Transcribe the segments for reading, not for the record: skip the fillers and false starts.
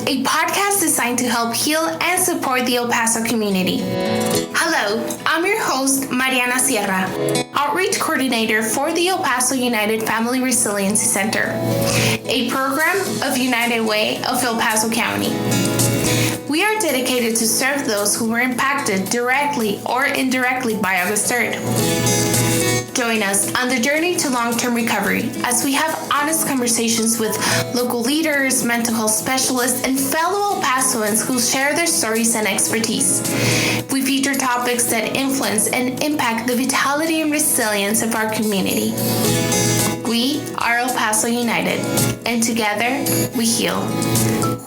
a podcast designed to help heal and support the El Paso community. Hello, I'm your host, Mariana Sierra, Outreach Coordinator for the El Paso United Family Resiliency Center, a program of United Way of El Paso County. We are dedicated to serve those who were impacted directly or indirectly by August 3rd. Join us on the journey to long-term recovery as we have honest conversations with local leaders, mental health specialists, and fellow El Pasoans who share their stories and expertise. We feature topics that influence and impact the vitality and resilience of our community. We are El Paso United, and together we heal.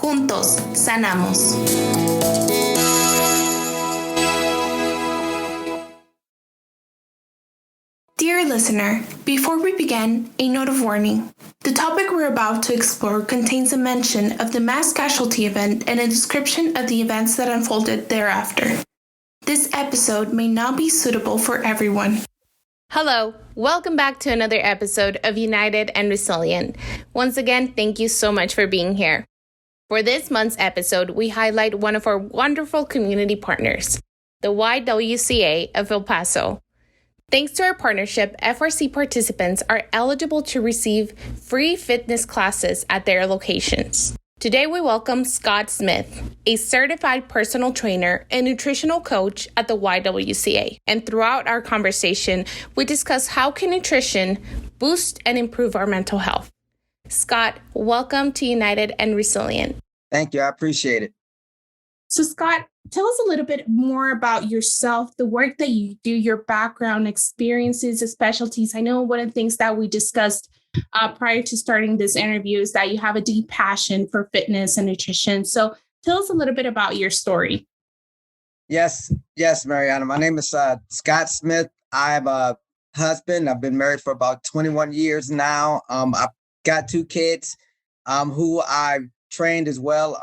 Juntos sanamos. Dear listener, before we begin, a note of warning. The topic we're about to explore contains a mention of the mass casualty event and a description of the events that unfolded thereafter. This episode may not be suitable for everyone. Hello, welcome back to another episode of United and Resilient. Once again, thank you so much for being here. For this month's episode, we highlight one of our wonderful community partners, the YWCA of El Paso. Thanks to our partnership, FRC participants are eligible to receive free fitness classes at their locations. Today, we welcome Scott Smith, a certified personal trainer and nutritional coach at the YWCA. And throughout our conversation, we discuss how can nutrition boost and improve our mental health. Scott, welcome to United and Resilient. Thank you. I appreciate it. So Scott, tell us a little bit more about yourself, the work that you do, your background, experiences, and specialties. I know one of the things that we discussed prior to starting this interview is that you have a deep passion for fitness and nutrition. So tell us a little bit about your story. Yes, Mariana. My name is Scott Smith. I'm a husband. I've been married for about 21 years now. I've got 2 kids who I've trained as well.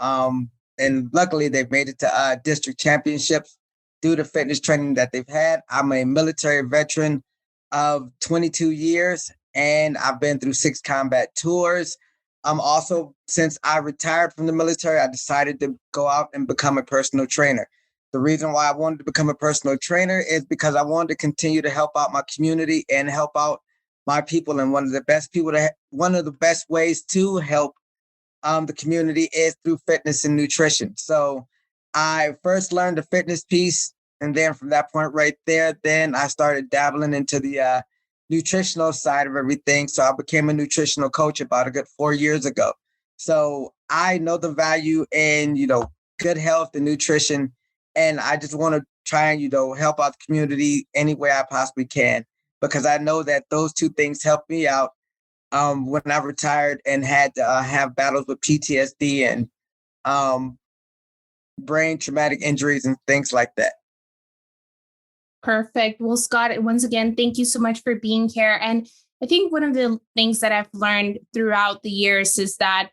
And luckily, they've made it to district championships due to fitness training that they've had. I'm a military veteran of 22 years, and I've been through 6 combat tours. Also, since I retired from the military, I decided to go out and become a personal trainer. The reason why I wanted to become a personal trainer is because I wanted to continue to help out my community and help out my people. And one of the best ways to help the community is through fitness and nutrition. So I first learned the fitness piece, and then from that point right there, then I started dabbling into the nutritional side of everything. So I became a nutritional coach about a good 4 years ago. So I know the value in, good health and nutrition, and I just want to try and, help out the community any way I possibly can, because I know that those 2 things helped me out when I retired and had to have battles with PTSD and brain traumatic injuries and things like that. Perfect. Well, Scott, once again, thank you so much for being here. And I think one of the things that I've learned throughout the years is that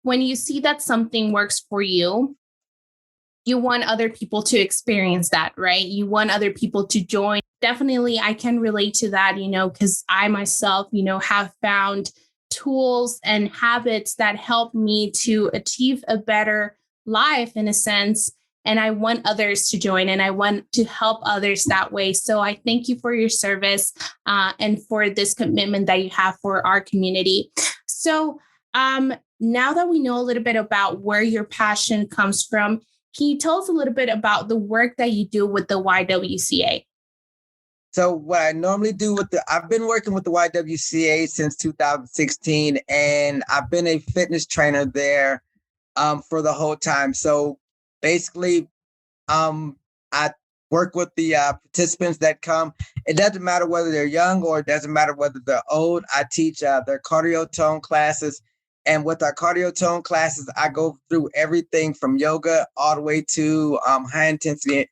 when you see that something works for you, you want other people to experience that, right? You want other people to join. Definitely, I can relate to that, because I myself, have found tools and habits that help me to achieve a better life in a sense. And I want others to join, and I want to help others that way. So I thank you for your service and for this commitment that you have for our community. So now that we know a little bit about where your passion comes from, can you tell us a little bit about the work that you do with the YWCA? So what I normally do I've been working with the YWCA since 2016, and I've been a fitness trainer there for the whole time. So basically, I work with the participants that come. It doesn't matter whether they're young or it doesn't matter whether they're old. I teach their cardio tone classes. And with our cardio tone classes, I go through everything from yoga all the way to high intensity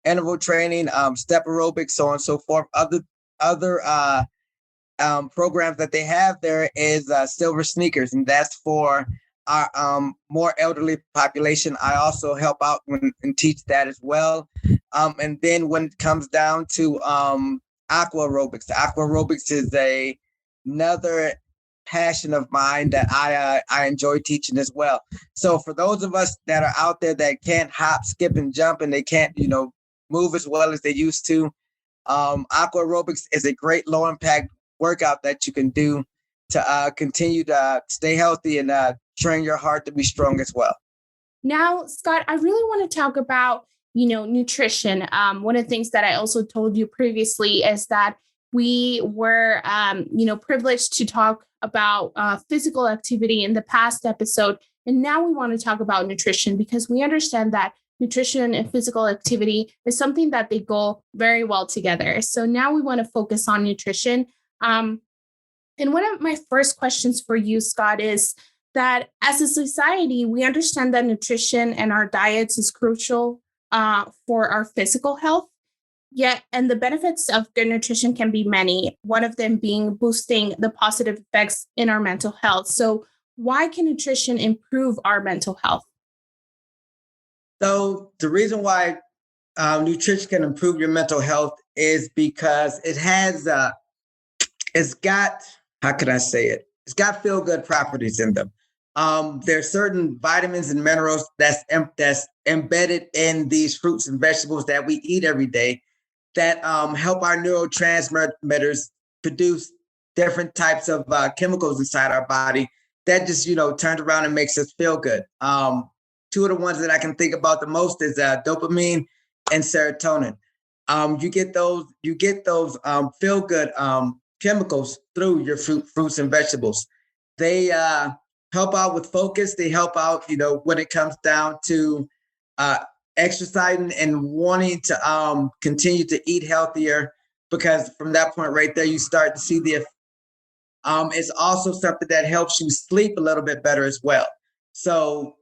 interval training, step aerobics, so on and so forth. Other programs that they have there is Silver Sneakers, and that's for our more elderly population. I also help out and teach that as well. And then when it comes down to aqua aerobics is another passion of mine that I enjoy teaching as well. So for those of us that are out there that can't hop, skip, and jump, and they can't, move as well as they used to, aqua aerobics is a great low impact workout that you can do to continue to stay healthy and train your heart to be strong as well. Now, Scott, I really want to talk about, nutrition. One of the things that I also told you previously is that we were, privileged to talk about physical activity in the past episode. And now we want to talk about nutrition because we understand that nutrition and physical activity is something that they go very well together. So now we want to focus on nutrition. And one of my first questions for you, Scott, is that as a society, we understand that nutrition and our diets is crucial for our physical health. Yet, and the benefits of good nutrition can be many, one of them being boosting the positive effects in our mental health. So why can nutrition improve our mental health? So the reason why nutrition can improve your mental health is because it's got, how can I say it? It's got feel good properties in them. There's certain vitamins and minerals that's embedded in these fruits and vegetables that we eat every day that help our neurotransmitters produce different types of chemicals inside our body that just, turns around and makes us feel good. Two of the ones that I can think about the most is dopamine and serotonin. You get those feel good chemicals through your fruits and vegetables. They help out with focus. They help out, when it comes down to exercising and wanting to continue to eat healthier, because from that point right there, you start to see it's also something that helps you sleep a little bit better as well. So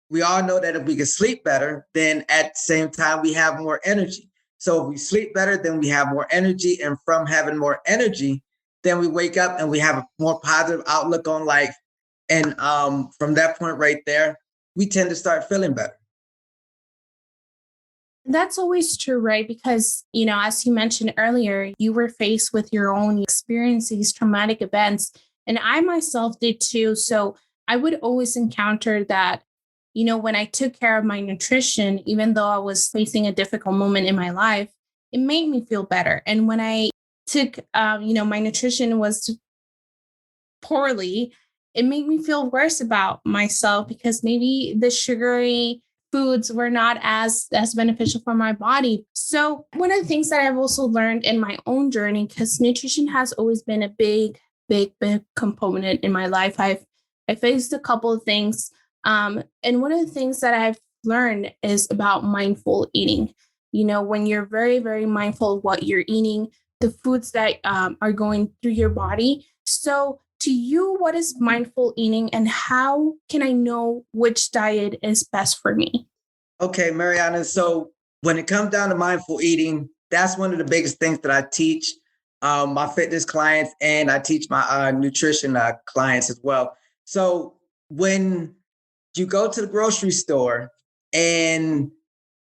we all know that if we can sleep better, then at the same time, we have more energy. So if we sleep better, then we have more energy. And from having more energy, then we wake up and we have a more positive outlook on life. And from that point right there, we tend to start feeling better. That's always true, right? Because, as you mentioned earlier, you were faced with your own experiences, traumatic events, and I myself did too. So I would always encounter that, when I took care of my nutrition, even though I was facing a difficult moment in my life, it made me feel better. And when I took, my nutrition was poorly, it made me feel worse about myself because maybe the sugary foods were not as beneficial for my body. So one of the things that I've also learned in my own journey, because nutrition has always been a big component in my life. I faced a couple of things. And one of the things that I've learned is about mindful eating. When you're very, very mindful of what you're eating, the foods that are going through your body. So to you, what is mindful eating and how can I know which diet is best for me? Okay, Mariana. So when it comes down to mindful eating, that's one of the biggest things that I teach my fitness clients, and I teach my nutrition clients as well. So when you go to the grocery store and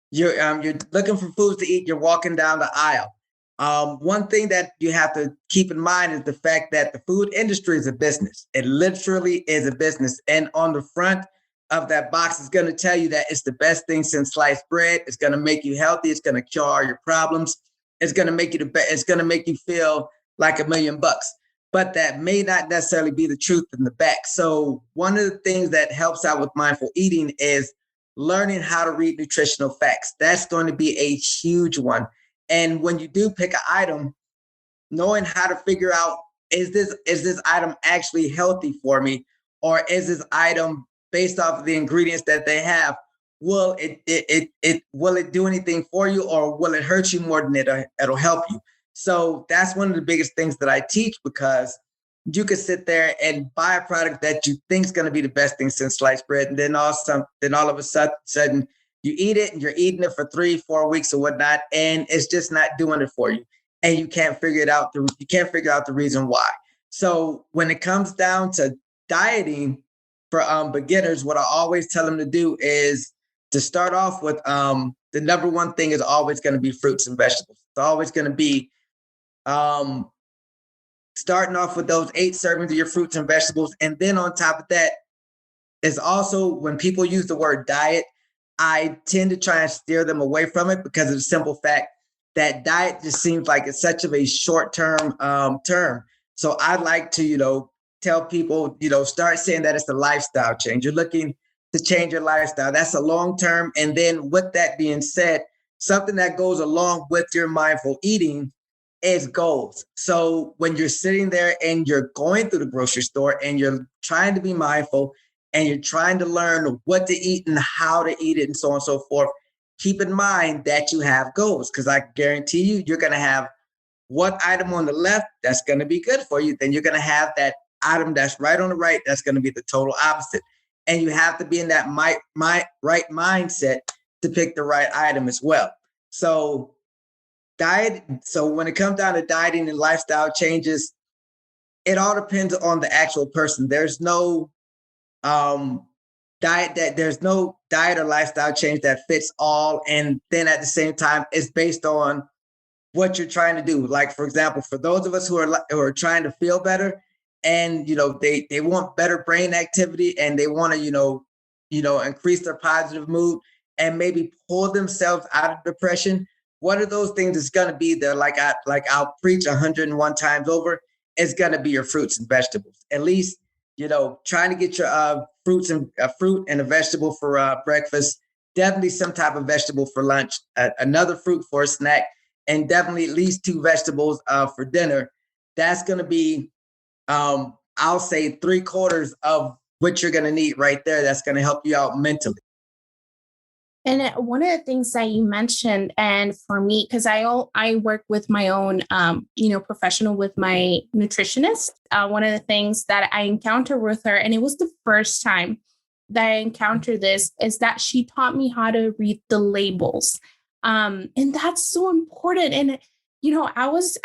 you're looking for foods to eat, you're walking down the aisle. One thing that you have to keep in mind is the fact that the food industry is a business. It literally is a business. And on the front of that box is going to tell you that it's the best thing since sliced bread. It's going to make you healthy. It's going to cure all your problems. It's going to make you it's going to make you feel like $1,000,000. But that may not necessarily be the truth in the back. So one of the things that helps out with mindful eating is learning how to read nutritional facts. That's going to be a huge one. And when you do pick an item, knowing how to figure out, is this item actually healthy for me? Or is this item based off of the ingredients that they have? Will it do anything for you, or will it hurt you more than it'll help you? So that's one of the biggest things that I teach, because you could sit there and buy a product that you think is going to be the best thing since sliced bread, and then all of a sudden you eat it and you're eating it for 3-4 weeks or whatnot, and it's just not doing it for you, and you can't figure out the reason why. So when it comes down to dieting for beginners, what I always tell them to do is to start off with the number one thing is always going to be fruits and vegetables. It's always going to be starting off with those 8 servings of your fruits and vegetables. And then on top of that is also when people use the word diet, I tend to try and steer them away from it because of the simple fact that diet just seems like it's such of a short-term term. So I like to, tell people, start saying that it's a lifestyle change. You're looking to change your lifestyle. That's a long term. And then with that being said, something that goes along with your mindful eating is goals. So when you're sitting there and you're going through the grocery store and you're trying to be mindful and you're trying to learn what to eat and how to eat it and so on and so forth, keep in mind that you have goals, because I guarantee you're going to have one item on the left that's going to be good for you. Then you're going to have that item that's right on the right that's going to be the total opposite. And you have to be in that right mindset to pick the right item as well. So when it comes down to dieting and lifestyle changes, it all depends on the actual person. There's no there's no diet or lifestyle change that fits all. And then at the same time, it's based on what you're trying to do. Like, for example, for those of us who are trying to feel better and, they want better brain activity and they want to, increase their positive mood and maybe pull themselves out of depression. One of those things is going to be there. I'll preach 101 times over. It's going to be your fruits and vegetables. At least, trying to get your fruit and a vegetable for breakfast, definitely some type of vegetable for lunch, another fruit for a snack, and definitely at least 2 vegetables for dinner. That's going to be, I'll say 3/4 of what you're going to need right there. That's going to help you out mentally. And one of the things that you mentioned, and for me, because I work with my own, professional with my nutritionist. One of the things that I encountered with her, and it was the first time that I encountered this, is that she taught me how to read the labels, and that's so important. And I was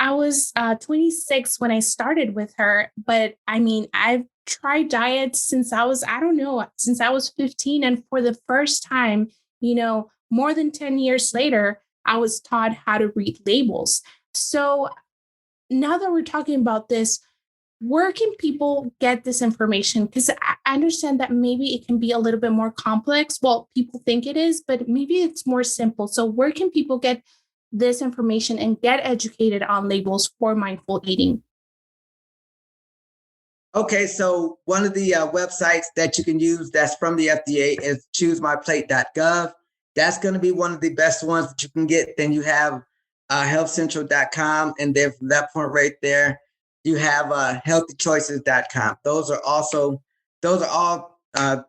26 when I started with her, but I mean, I've tried diets since I was 15, and for the first time, more than 10 years later, I was taught how to read labels. So now that we're talking about this, where can people get this information? Because I understand that maybe it can be a little bit more complex. Well, people think it is, but maybe it's more simple. So where can people get this information and get educated on labels for mindful eating? Okay, so one of the websites that you can use that's from the FDA is choosemyplate.gov. That's going to be one of the best ones that you can get. Then you have healthcentral.com. And then from that point right there, you have healthychoices.com. Those are all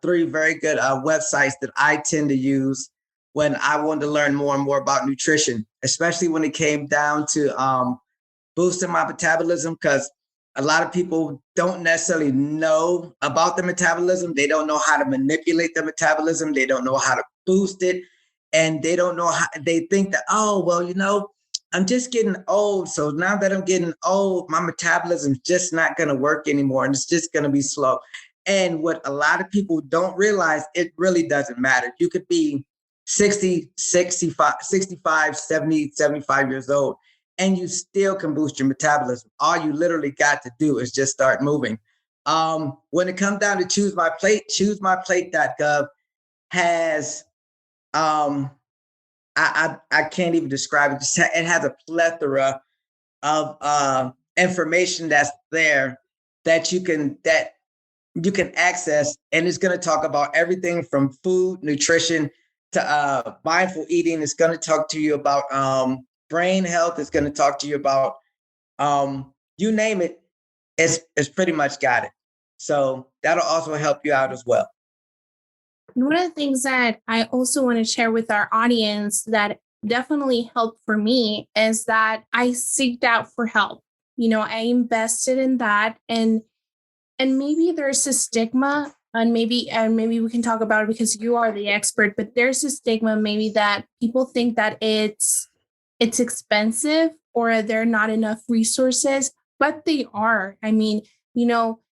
3 very good websites that I tend to use when I wanted to learn more and more about nutrition, especially when it came down to boosting my metabolism, because a lot of people don't necessarily know about the metabolism. They don't know how to manipulate the metabolism. They don't know how to boost it. And they don't know how, they think that, I'm just getting old. So now that I'm getting old, my metabolism's just not going to work anymore. And it's just going to be slow. And what a lot of people don't realize, it really doesn't matter. You could be 60, 65, 65, 70, 75 years old, and you still can boost your metabolism. All you literally got to do is just start moving. When it comes down to Choose My Plate, choosemyplate.gov has, I can't even describe it. It has a plethora of information that's there that you can access, and it's going to talk about everything from food, nutrition to mindful eating. It's going to talk to you about brain health. It's going to talk to you about you name it. It's pretty much got it. So that'll also help you out as well. One of the things that I also want to share with our audience that definitely helped for me is that I seeked out for help. I invested in that, and maybe there's a stigma, and maybe we can talk about it because you are the expert, but there's a stigma maybe that people think that it's expensive or there are not enough resources, but they are. I mean,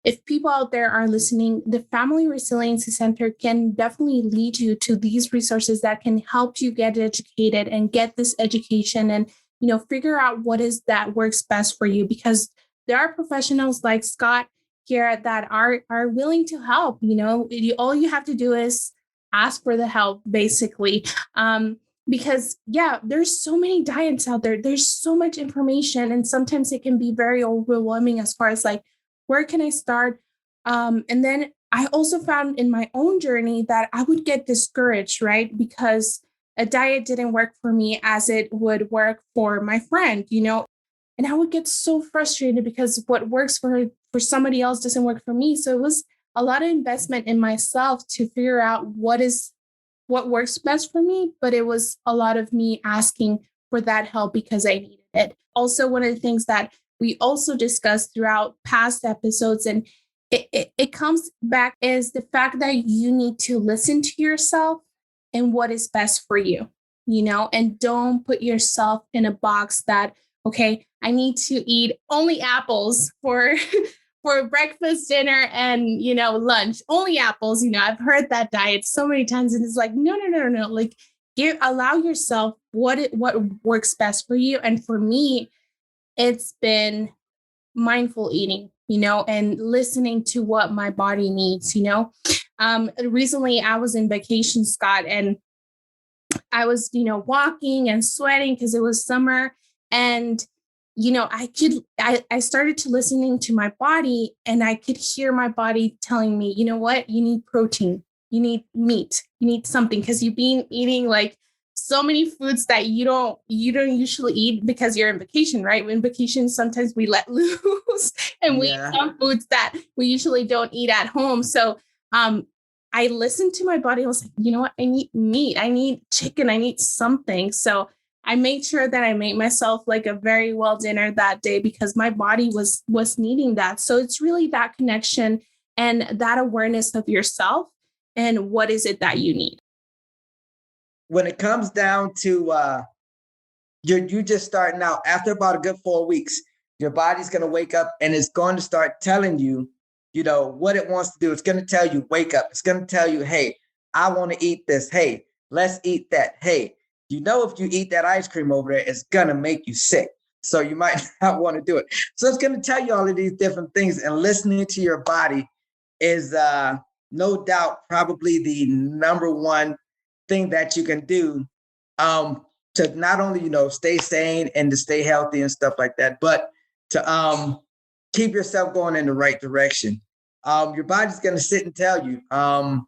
if people out there are listening, the Family Resiliency Center can definitely lead you to these resources that can help you get educated and get this education and, figure out what is that works best for you. Because there are professionals like Scott here that are willing to help. All you have to do is ask for the help, basically. Because yeah, there's so many diets out there. There's so much information, and sometimes it can be very overwhelming as far as like, where can I start? And then I also found in my own journey that I would get discouraged, right? Because a diet didn't work for me as it would work for my friend, and I would get so frustrated because what works for somebody else doesn't work for me. So it was a lot of investment in myself to figure out what works best for me, but it was a lot of me asking for that help because I needed it. Also, one of the things that we also discussed throughout past episodes, and it comes back, is the fact that you need to listen to yourself and what is best for you, and don't put yourself in a box that, okay, I need to eat only apples for for breakfast, dinner, and lunch. Only apples. I've heard that diet so many times, and it's like, no, no, no, no. Like, allow yourself what works best for you. And for me, it's been mindful eating, and listening to what my body needs. Recently I was in vacation, Scott, and I was, walking and sweating because it was summer. And, I started to listening to my body, and I could hear my body telling me, you know what, you need protein, you need meat, you need something, because you've been eating like so many foods that you don't usually eat because you're in vacation, right? In vacation, sometimes we let loose and we eat Yeah. some foods that we usually don't eat at home. So, I listened to my body. I was like, you know what? I need meat. I need chicken. I need something. So I made sure that I made myself like a very well dinner that day because my body was needing that. So it's really that connection and that awareness of yourself and what is it that you need. When it comes down to you just starting out, after about a good 4 weeks, your body's going to wake up and it's going to start telling you, what it wants to do. It's going to tell you, wake up. It's going to tell you, hey, I want to eat this. Hey, let's eat that. Hey, if you eat that ice cream over there, it's going to make you sick. So you might not want to do it. So it's going to tell you all of these different things, and listening to your body is no doubt probably the number one thing that you can do to not only stay sane and to stay healthy and stuff like that, but to keep yourself going in the right direction. Your body's going to sit and tell you, or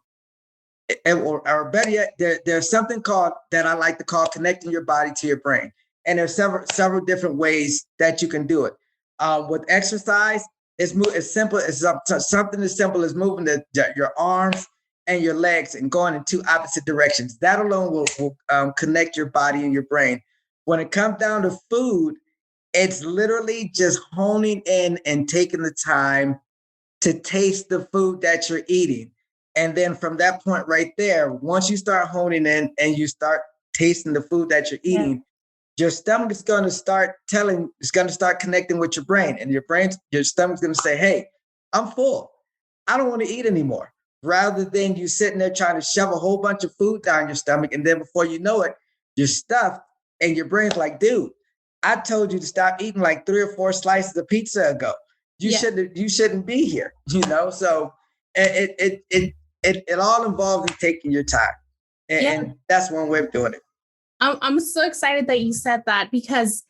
better yet, there's something called that I like to call connecting your body to your brain, and there's several different ways that you can do it. With exercise, it's simple. It's something as simple as moving your arms and your legs and going in two opposite directions. That alone will connect your body and your brain. When it comes down to food, it's literally just honing in and taking the time to taste the food that you're eating. And then from that point right there, once you start honing in and you start tasting the food that you're eating, your stomach is going to start connecting with your brain, and your stomach's going to say, hey, I'm full. I don't want to eat anymore. Rather than you sitting there trying to shove a whole bunch of food down your stomach, and then before you know it, you're stuffed, and your brain's like, dude, I told you to stop eating like 3 or 4 slices of pizza ago. You shouldn't be here, So it all involves in taking your time, and that's one way of doing it. I'm so excited that you said that because,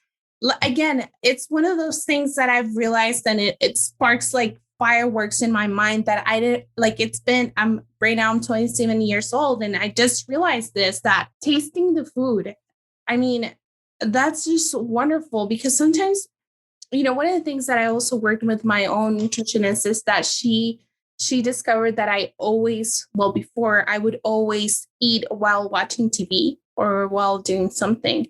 again, it's one of those things that I've realized, and it sparks like fireworks in my mind that I didn't like. Right now I'm 27 years old, and I just realized that tasting the food, I mean, that's just wonderful because sometimes, one of the things that I also worked with my own nutritionist is that she discovered that before I would always eat while watching TV or while doing something.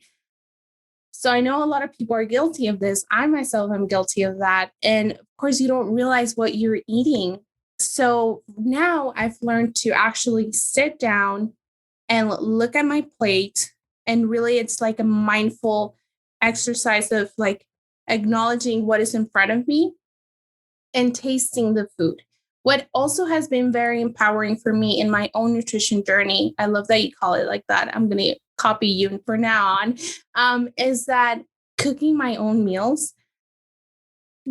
So I know a lot of people are guilty of this. I myself am guilty of that. And of course, you don't realize what you're eating. So now I've learned to actually sit down and look at my plate. And really, it's like a mindful exercise of like acknowledging what is in front of me and tasting the food. What also has been very empowering for me in my own nutrition journey, I love that you call it like that. I'm going to copy you for now on, is that cooking my own meals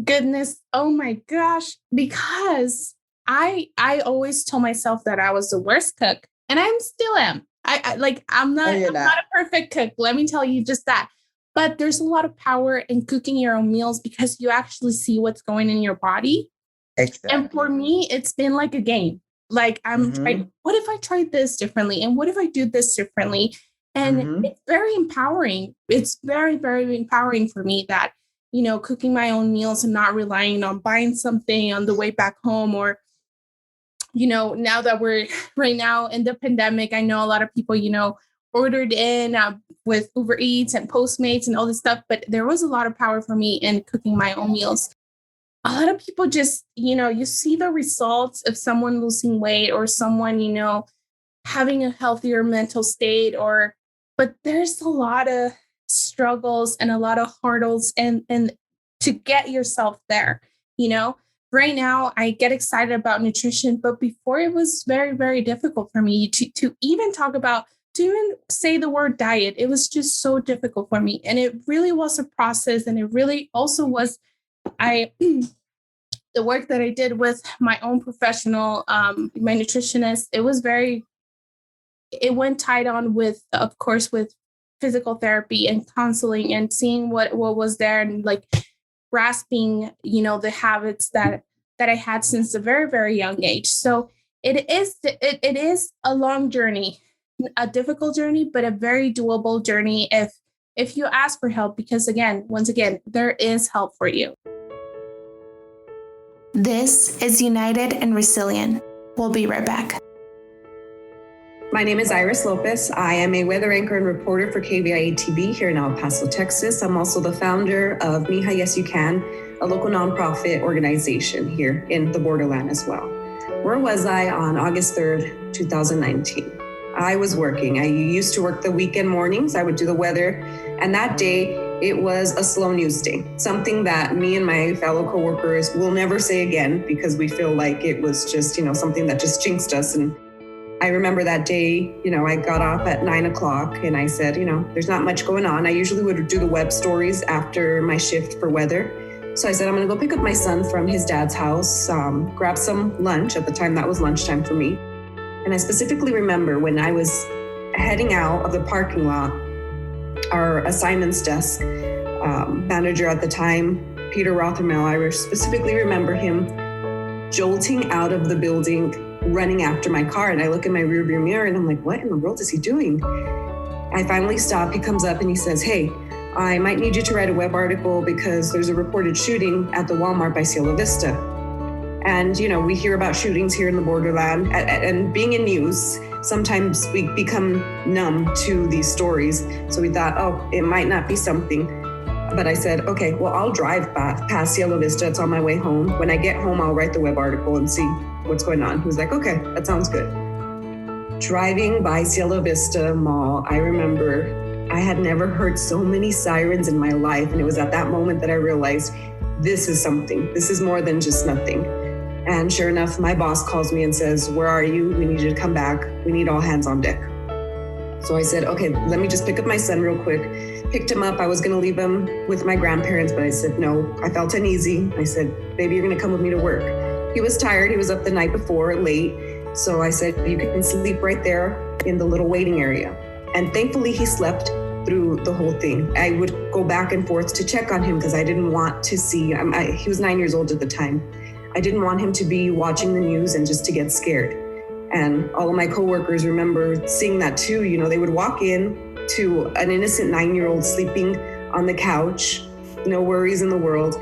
Goodness. Oh my gosh. Because I always told myself that I was the worst cook, and I still am. No, you're I'm not not. a perfect cook. Let me tell you just that. But there's a lot of power in cooking your own meals because you actually see what's going in your body. And for Exactly. me, it's been like a game. Like I'm Mm-hmm. trying, what if I tried this differently? And what if I do this differently? And Mm-hmm. it's very empowering. It's very, very empowering for me that, cooking my own meals and not relying on buying something on the way back home or, now that we're right now in the pandemic, I know a lot of people, ordered in with Uber Eats and Postmates and all this stuff, but there was a lot of power for me in cooking my own meals. A lot of people just, you see the results of someone losing weight or someone, having a healthier mental state but there's a lot of struggles and a lot of hurdles and to get yourself there, you know. Right now I get excited about nutrition, but before it was very, very difficult for me to even talk about, to even say the word diet. It was just so difficult for me. And it really was a process. And it really also was, I the work that I did with my own professional, my nutritionist, it went tied on with, of course, with physical therapy and counseling and seeing what was there and like grasping, the habits that I had since a very, very young age. So it is a long journey, a difficult journey, but a very doable journey if you ask for help, because once again, there is help for you. This is United and Resilient. We'll be right back. My name is Iris Lopez. I am a weather anchor and reporter for KVIA TV here in El Paso, Texas. I'm also the founder of Mija, Yes You Can, a local nonprofit organization here in the borderland as well. Where was I on August 3rd, 2019? I was working. I used to work the weekend mornings. I would do the weather. And that day, it was a slow news day, something that me and my fellow coworkers will never say again because we feel like it was just, something that just jinxed us. And I remember that day, I got off at 9:00 and I said, there's not much going on. I usually would do the web stories after my shift for weather. So I said, I'm going to go pick up my son from his dad's house, grab some lunch. At the time, that was lunchtime for me. And I specifically remember when I was heading out of the parking lot, our assignments desk manager at the time, Peter Rothermel, I specifically remember him jolting out of the building, running after my car. And I look in my rearview mirror and I'm like, what in the world is he doing? I finally stop. He comes up and he says, hey, I might need you to write a web article because there's a reported shooting at the Walmart by Cielo Vista. And, we hear about shootings here in the borderland, and being in news, sometimes we become numb to these stories. So we thought, it might not be something. But I said, okay, well, I'll drive past Cielo Vista. It's on my way home. When I get home, I'll write the web article and see what's going on. He was like, okay, that sounds good. Driving by Cielo Vista Mall, I remember I had never heard so many sirens in my life. And it was at that moment that I realized this is something. This is more than just nothing. And sure enough, my boss calls me and says, where are you? We need you to come back. We need all hands on deck. So I said, okay, let me just pick up my son real quick. Picked him up. I was going to leave him with my grandparents, but I said, no, I felt uneasy. I said, baby, you're going to come with me to work. He was tired. He was up the night before, late. So I said, you can sleep right there in the little waiting area. And thankfully, he slept through the whole thing. I would go back and forth to check on him because I didn't want to see, he was 9 years old at the time. I didn't want him to be watching the news and just to get scared. And all of my coworkers remember seeing that too. They would walk in to an innocent 9-year-old sleeping on the couch, no worries in the world.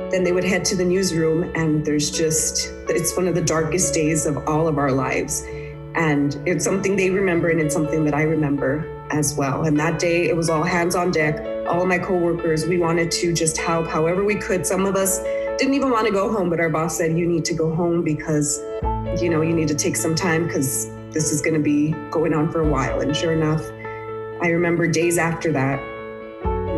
Then they would head to the newsroom and it's one of the darkest days of all of our lives. And it's something they remember and it's something that I remember as well. And that day it was all hands on deck. All of my coworkers, we wanted to just help however we could. Some of us didn't even want to go home, but our boss said, you need to go home because, you need to take some time because this is going to be going on for a while. And sure enough, I remember days after that,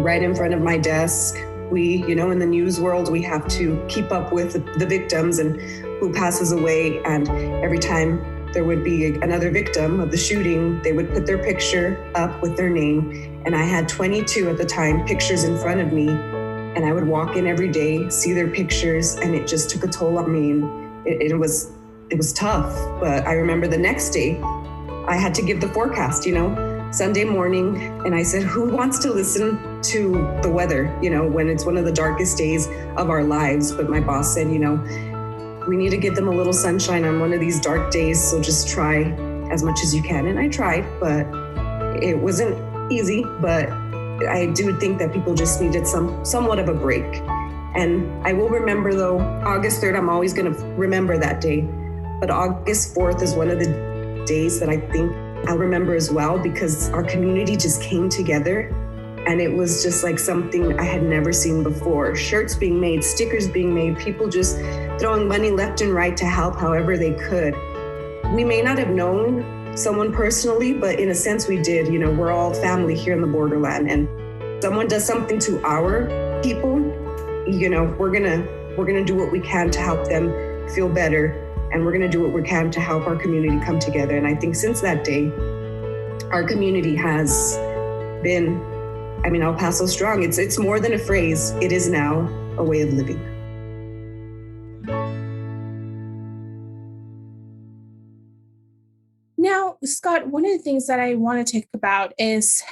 right in front of my desk, we, in the news world, we have to keep up with the victims and who passes away. And every time there would be another victim of the shooting, they would put their picture up with their name. And I had 22 at the time pictures in front of me And I would walk in every day, see their pictures, and it just took a toll on me. And it was tough. But I remember the next day, I had to give the forecast, Sunday morning. And I said, who wants to listen to the weather, when it's one of the darkest days of our lives? But my boss said, we need to give them a little sunshine on one of these dark days. So just try as much as you can. And I tried, but it wasn't easy. But I do think that people just needed somewhat of a break. And I will remember, though, August 3rd, I'm always going to remember that day. But August 4th is one of the days that I think I'll remember as well, because our community just came together. And it was just like something I had never seen before. Shirts being made, stickers being made, people just throwing money left and right to help however they could. We may not have known someone personally, but in a sense we did. We're all family here in the borderland, and someone does something to our people, we're gonna do what we can to help them feel better, and we're gonna do what we can to help our community come together. And I think since that day, our community has been, El Paso strong. It's more than a phrase. It is now a way of living. Now, Scott, one of the things that I want to talk about is,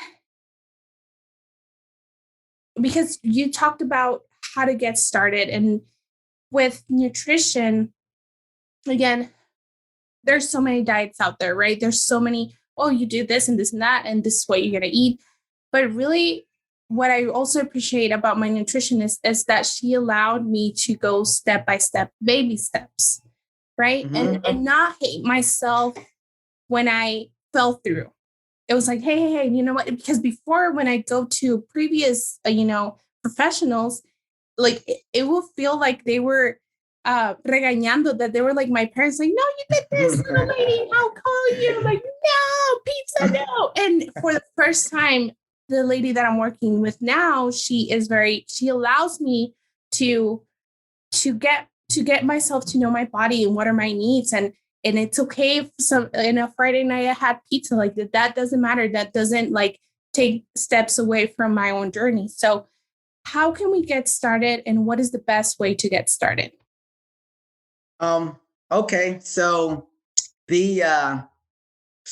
because you talked about how to get started, and with nutrition, again, there's so many diets out there, right? There's so many, you do this and this and that, and this is what you're going to eat. But really, what I also appreciate about my nutritionist is that she allowed me to go step by step, baby steps, right? Mm-hmm. And not hate myself when I fell through. It was like, hey, you know what? Because before, when I go to previous, professionals, like it will feel like they were regañando, that they were like my parents, like, no, you did this, little lady, I'll call you. Like, no, pizza, no. And for the first time, the lady that I'm working with now, she allows me to get myself to know my body and what are my needs. And it's okay if in a Friday night I had pizza, like that doesn't matter. That doesn't take steps away from my own journey. So how can we get started, and what is the best way to get started? Okay. So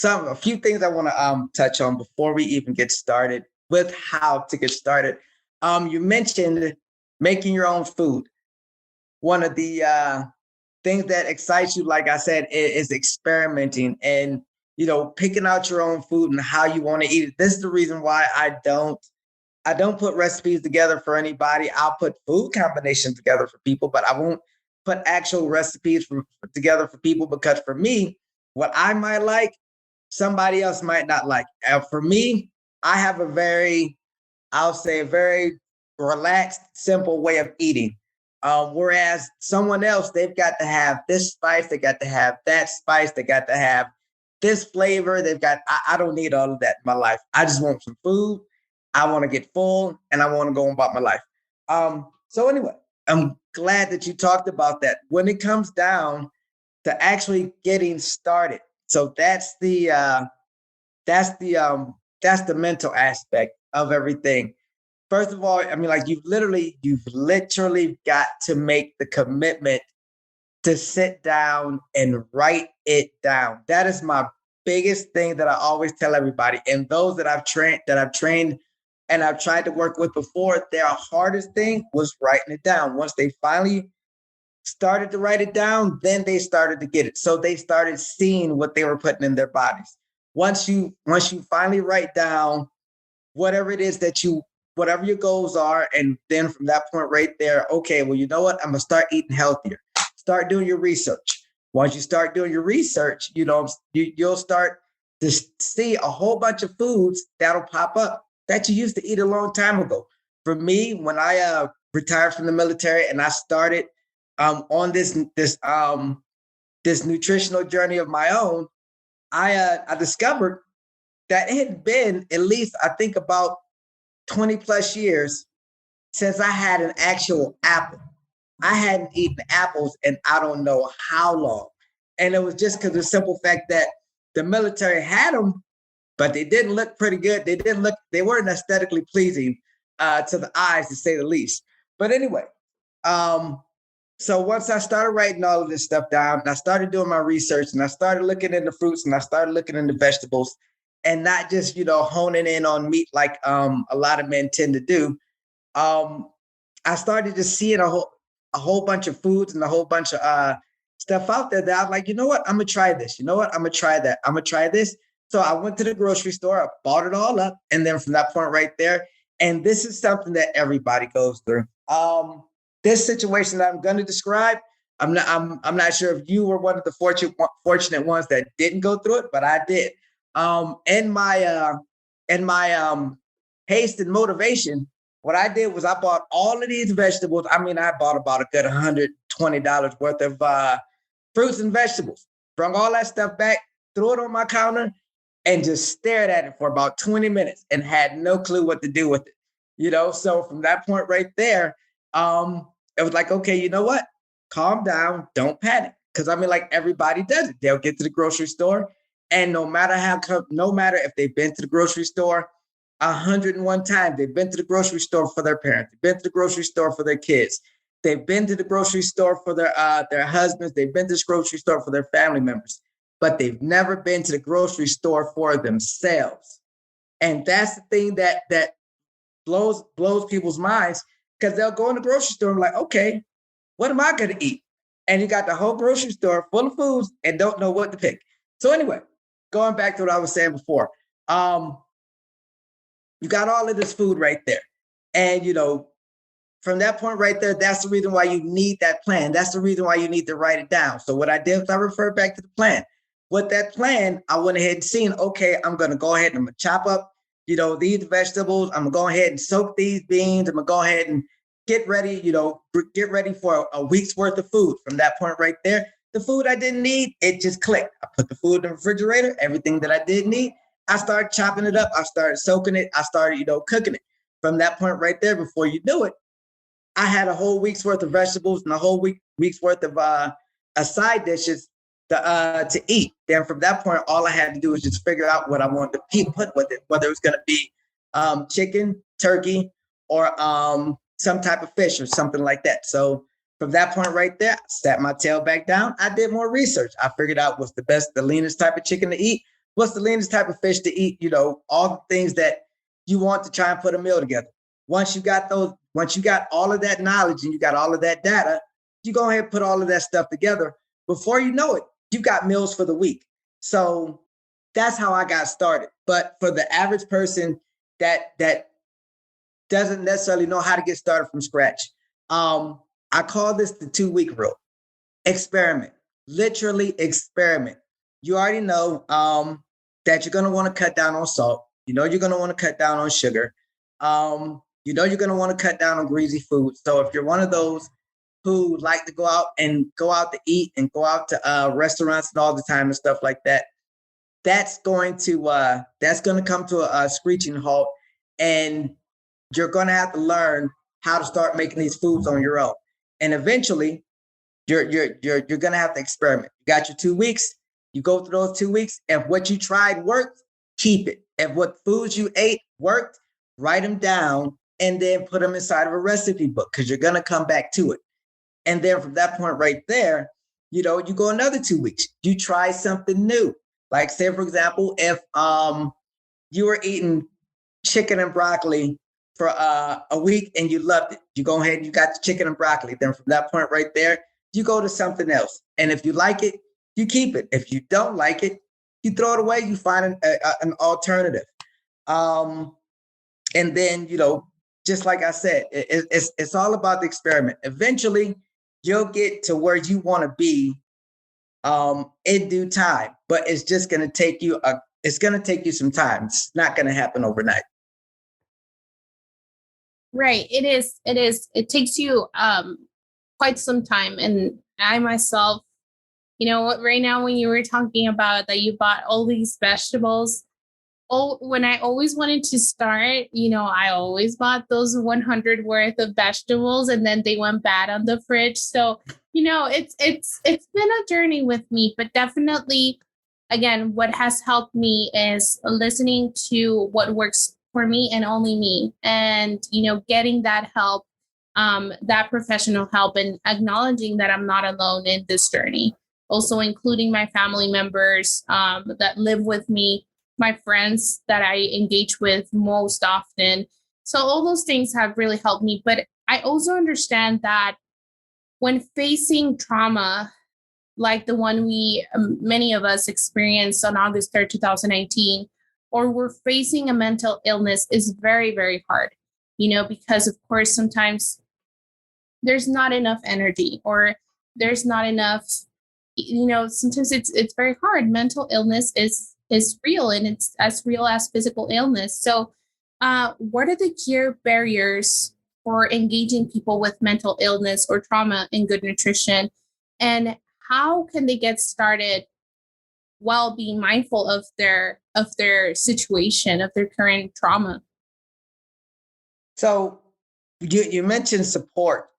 a few things I want to touch on before we even get started with how to get started. You mentioned making your own food. One of the things that excites you, like I said, is experimenting and, picking out your own food and how you want to eat it. This is the reason why I don't put recipes together for anybody. I'll put food combinations together for people, but I won't put actual recipes together for people, because for me, what I might like, somebody else might not like. For me, I have a very relaxed, simple way of eating. Whereas someone else, they've got to have this spice, they got to have that spice, they got to have this flavor. I don't need all of that in my life. I just want some food. I want to get full, and I want to go on about my life. So anyway, I'm glad that you talked about that. When it comes down to actually getting started, so that's the mental aspect of everything. First of all, you've literally got to make the commitment to sit down and write it down. That is my biggest thing that I always tell everybody. And those that I've trained and I've tried to work with before, their hardest thing was writing it down. Once they finally started to write it down, then they started to get it. So they started seeing what they were putting in their bodies. Once you finally write down whatever it is whatever your goals are, and then from that point right there, okay, well, you know what? I'm gonna start eating healthier. Start doing your research. Once you start doing your research, you'll start to see a whole bunch of foods that'll pop up that you used to eat a long time ago. For me, when I retired from the military and I started on this nutritional journey of my own, I discovered that it had been at least, I think, about 20 plus years since I had an actual apple. I hadn't eaten apples in I don't know how long. And it was just because of the simple fact that the military had them, but they didn't look pretty good. They weren't aesthetically pleasing to the eyes, to say the least. But anyway, so once I started writing all of this stuff down, and I started doing my research, and I started looking into fruits, and I started looking into vegetables, and not just honing in on meat like a lot of men tend to do. I started just seeing a whole bunch of foods and a whole bunch of stuff out there that I was like, you know what, I'm gonna try this. You know what, I'm gonna try that. I'm gonna try this. So I went to the grocery store, I bought it all up, and then from that point right there, and this is something that everybody goes through. This situation that I'm going to describe, I'm not sure if you were one of the fortunate ones that didn't go through it, but I did. In my haste and motivation, what I did was I bought all of these vegetables. I mean, I bought about a good $120 worth of fruits and vegetables. Brought all that stuff back, threw it on my counter, and just stared at it for about 20 minutes and had no clue what to do with it. So from that point right there, it was like, okay, you know what? Calm down, don't panic. Because I mean, like everybody does it. They'll get to the grocery store, and no matter if they've been to the grocery store 101 times, they've been to the grocery store for their parents, they've been to the grocery store for their kids, they've been to the grocery store for their husbands, they've been to the grocery store for their family members, but they've never been to the grocery store for themselves. And that's the thing that blows people's minds, because they'll go in the grocery store and like, okay, what am I going to eat? And you got the whole grocery store full of foods and don't know what to pick. So anyway, going back to what I was saying before, you got all of this food right there. And, from that point right there, that's the reason why you need that plan. That's the reason why you need to write it down. So what I did was I referred back to the plan. With that plan, I went ahead and seen, okay, I'm going to go ahead and I'm going to chop up these vegetables. I'm gonna go ahead and soak these beans. I'm gonna go ahead and get ready for a week's worth of food. From that point right there, the food I didn't need, it just clicked. I put the food in the refrigerator, everything that I did need, I started chopping it up. I started soaking it. I started, cooking it. From that point right there, before you knew it, I had a whole week's worth of vegetables and a whole week's worth of side dishes to eat. Then from that point, all I had to do was just figure out what I wanted to put with it, whether it was going to be chicken, turkey, or some type of fish or something like that. So from that point right there, I sat my tail back down. I did more research. I figured out what's the leanest type of chicken to eat, what's the leanest type of fish to eat, all the things that you want to try and put a meal together. Once you got all of that knowledge and you got all of that data, you go ahead and put all of that stuff together. Before you know it, you got meals for the week. So that's how I got started. But for the average person that doesn't necessarily know how to get started from scratch, I call this the 2-week rule. Experiment, literally experiment. You already know that you're going to want to cut down on salt. You're going to want to cut down on sugar. You're going to want to cut down on greasy food. So if you're one of those who like to go out to eat and go out to restaurants and all the time and stuff like that, that's going to come to a screeching halt, and you're going to have to learn how to start making these foods on your own. And eventually, you're going to have to experiment. You got your 2 weeks. You go through those 2 weeks. If what you tried worked, keep it. If what foods you ate worked, write them down and then put them inside of a recipe book, because you're going to come back to it. And then from that point right there, you go another 2 weeks. You try something new. Like, say, for example, if you were eating chicken and broccoli for a week and you loved it, you go ahead and you got the chicken and broccoli. Then from that point right there, you go to something else. And if you like it, you keep it. If you don't like it, you throw it away. You find an alternative. And then, just like I said, it's all about the experiment. Eventually, you'll get to where you want to be in due time, but it's just going to take you some time. It's not going to happen overnight. Right. It is. It takes you quite some time. And I myself, right now, when you were talking about that you bought all these vegetables, when I always wanted to start, I always bought those 100 worth of vegetables and then they went bad on the fridge. So, it's been a journey with me, but definitely, again, what has helped me is listening to what works for me and only me, and, getting that help that professional help and acknowledging that I'm not alone in this journey. Also including my family members that live with me, my friends that I engage with most often. So all those things have really helped me. But I also understand that when facing trauma, like the one many of us experienced on August 3rd, 2019, or we're facing a mental illness is very, very hard, because of course, sometimes there's not enough energy or there's not enough, sometimes it's very hard. Mental illness is real, and it's as real as physical illness. So what are the key barriers for engaging people with mental illness or trauma in good nutrition? And how can they get started while being mindful of their situation, of their current trauma? So you mentioned support.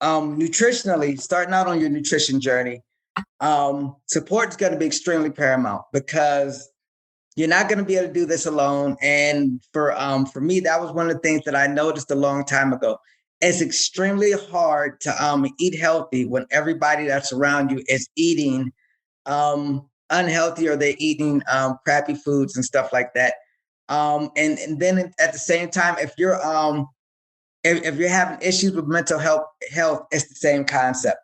Nutritionally, starting out on your nutrition journey, support is going to be extremely paramount because you're not going to be able to do this alone. And for me, that was one of the things that I noticed a long time ago. It's extremely hard to eat healthy when everybody that's around you is eating unhealthy, or they're eating crappy foods and stuff like that. And then at the same time, if you're having issues with mental health, it's the same concept.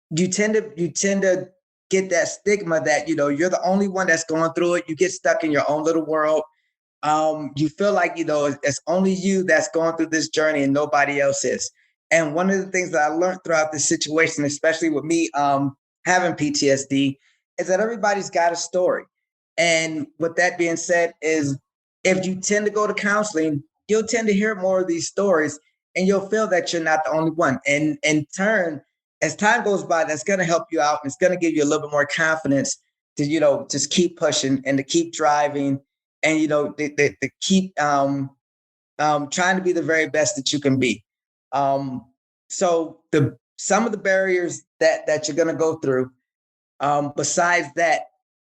You tend to get that stigma that you're the only one that's going through it. You get stuck in your own little world. You feel like it's only you that's going through this journey and nobody else is. And one of the things that I learned throughout this situation, especially with me having PTSD, is that everybody's got a story. And with that being said, is if you tend to go to counseling, you'll tend to hear more of these stories, and you'll feel that you're not the only one. And in turn, as time goes by, that's going to help you out, and it's going to give you a little bit more confidence to just keep pushing and to keep driving, and to keep trying to be the very best that you can be. So some of the barriers that you're going to go through, besides that,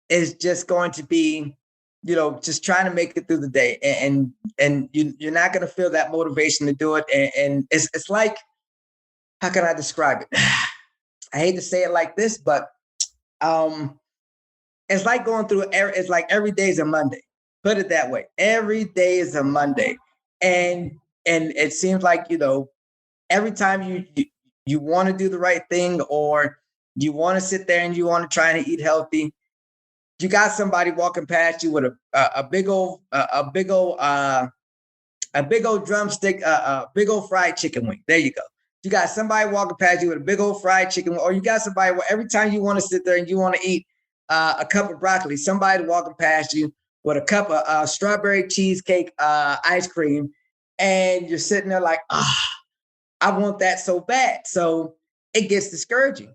is just going to be just trying to make it through the day, and you're not going to feel that motivation to do it. And it's like, how can I describe it? I hate to say it like this, but it's like going through it's like every day is a Monday. Put it that way. Every day is a Monday. And it seems like, every time you want to do the right thing, or you want to sit there and you want to try to eat healthy, you got somebody walking past you with a big old drumstick, a big old fried chicken wing. There you go. You got somebody walking past you with a big old fried chicken wing, or you got somebody every time you want to sit there and you want to eat a cup of broccoli, somebody walking past you with a cup of strawberry cheesecake ice cream, and you're sitting there like, I want that so bad. So it gets discouraging.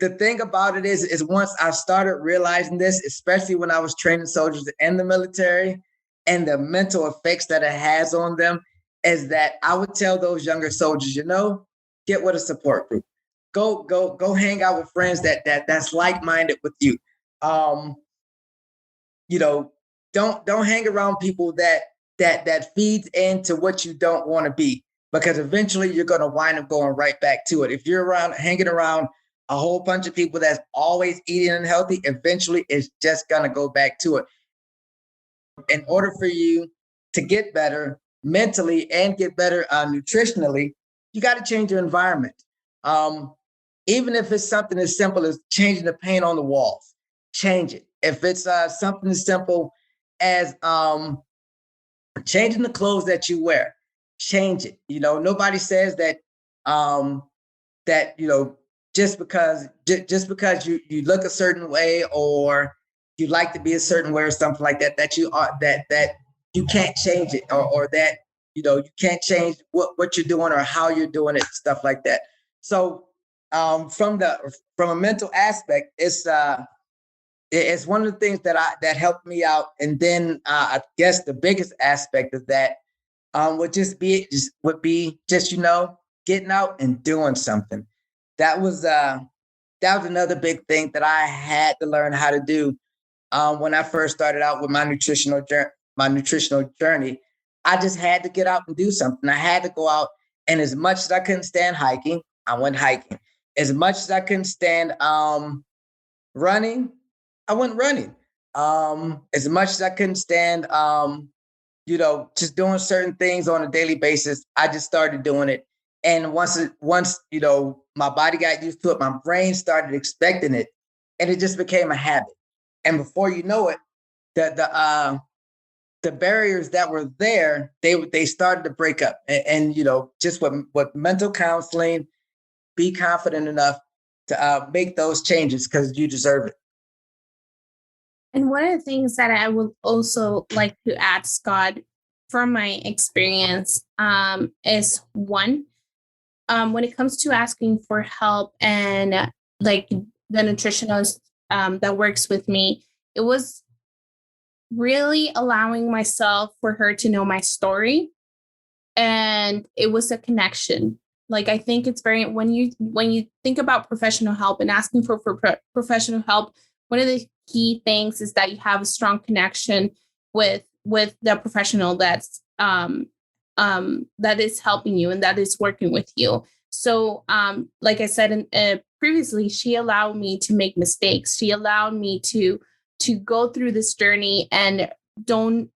The thing about it is once I started realizing this, especially when I was training soldiers in the military, and the mental effects that it has on them, is that I would tell those younger soldiers, get with a support group. Go hang out with friends that's like-minded with you. Don't hang around people that feeds into what you don't want to be, because eventually you're going to wind up going right back to it. If you're hanging around a whole bunch of people that's always eating unhealthy, eventually it's just going to go back to it. In order for you to get better mentally and get better nutritionally, you got to change your environment. Even if it's something as simple as changing the paint on the walls, change it. If it's something as simple as changing the clothes that you wear, change it. Nobody says that just because you look a certain way, or you like to be a certain way, or something like that, that you can't change it, or that you can't change what you're doing or how you're doing it, stuff like that. So from a mental aspect, it's one of the things that helped me out. And then I guess the biggest aspect of that would be getting out and doing something. That was another big thing that I had to learn how to do when I first started out with my nutritional journey. I just had to get out and do something. I had to go out, and as much as I couldn't stand hiking, I went hiking. As much as I couldn't stand running, I went running. As much as I couldn't stand just doing certain things on a daily basis, I just started doing it. And once my body got used to it, my brain started expecting it, and it just became a habit. And before you know it, the barriers that were there, they started to break up. And just with mental counseling, be confident enough to make those changes because you deserve it. And one of the things that I would also like to add, Scott, from my experience, is one, when it comes to asking for help and like the nutritionist that works with me, it was really allowing myself for her to know my story. And it was a connection. Like, I think it's very, when you think about professional help and asking for professional help, one of the key things is that you have a strong connection with the professional that is helping you and that is working with you. So like I said previously, she allowed me to make mistakes. She allowed me to go through this journey, and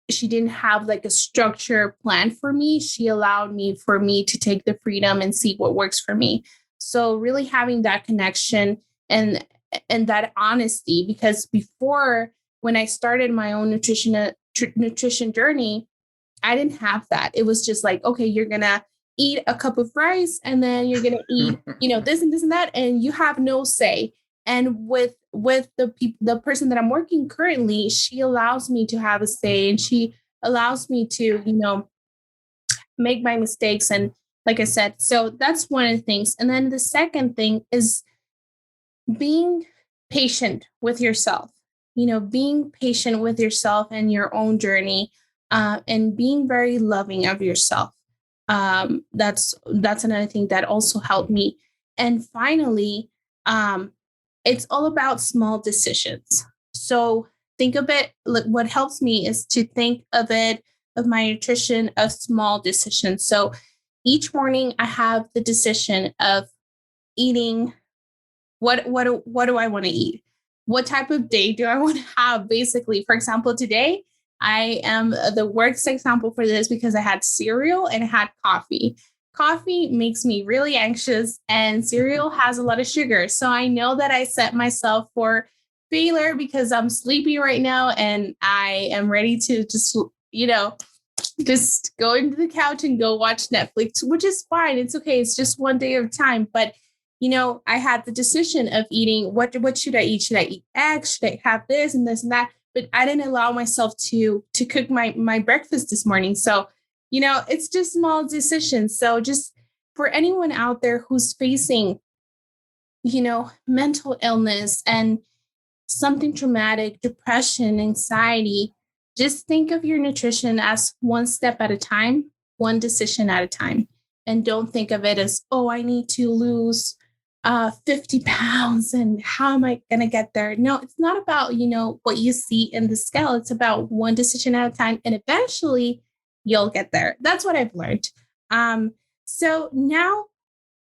she didn't have like a structure plan for me. She allowed me to take the freedom and see what works for me. So really having that connection and that honesty, because before, when I started my own nutrition journey, I didn't have that. It was just like, okay, you're going to eat a cup of rice, and then you're going to eat, this and this and that, and you have no say. And with the person that I'm working currently, she allows me to have a say, and she allows me to, make my mistakes. And like I said, so that's one of the things. And then the second thing is being patient with yourself, being patient with yourself and your own journey, and being very loving of yourself. That's another thing that also helped me. And finally, it's all about small decisions. So think of it, like, what helps me is to think of my nutrition of small decisions. So each morning I have the decision of eating what do I want to eat? What type of day do I want to have? Basically, for example, today I am the worst example for this because I had cereal and I had coffee. Coffee makes me really anxious, and cereal has a lot of sugar. So I know that I set myself for failure because I'm sleepy right now, and I am ready to just go into the couch and go watch Netflix, which is fine. It's okay. It's just one day at a time. But I had the decision of eating, what should I eat? Should I eat eggs? Should I have this and this and that? But I didn't allow myself to cook my breakfast this morning. So, it's just small decisions. So just for anyone out there who's facing, mental illness and something traumatic, depression, anxiety, just think of your nutrition as one step at a time, one decision at a time. And don't think of it as, oh, I need to lose 50 pounds and how am I going to get there? No, it's not about, what you see in the scale. It's about one decision at a time. And eventually you'll get there. That's what I've learned. So now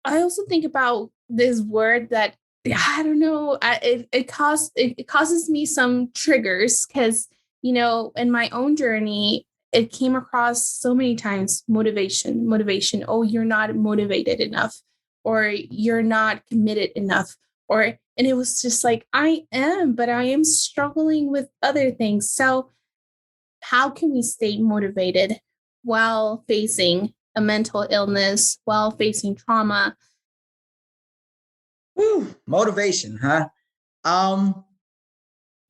I also think about this word that, I don't know, it causes me some triggers because, in my own journey, it came across so many times, motivation. Oh, you're not motivated enough, or you're not committed enough, and it was just like, I am, but I am struggling with other things. So how can we stay motivated while facing a mental illness, while facing trauma? Motivation, huh?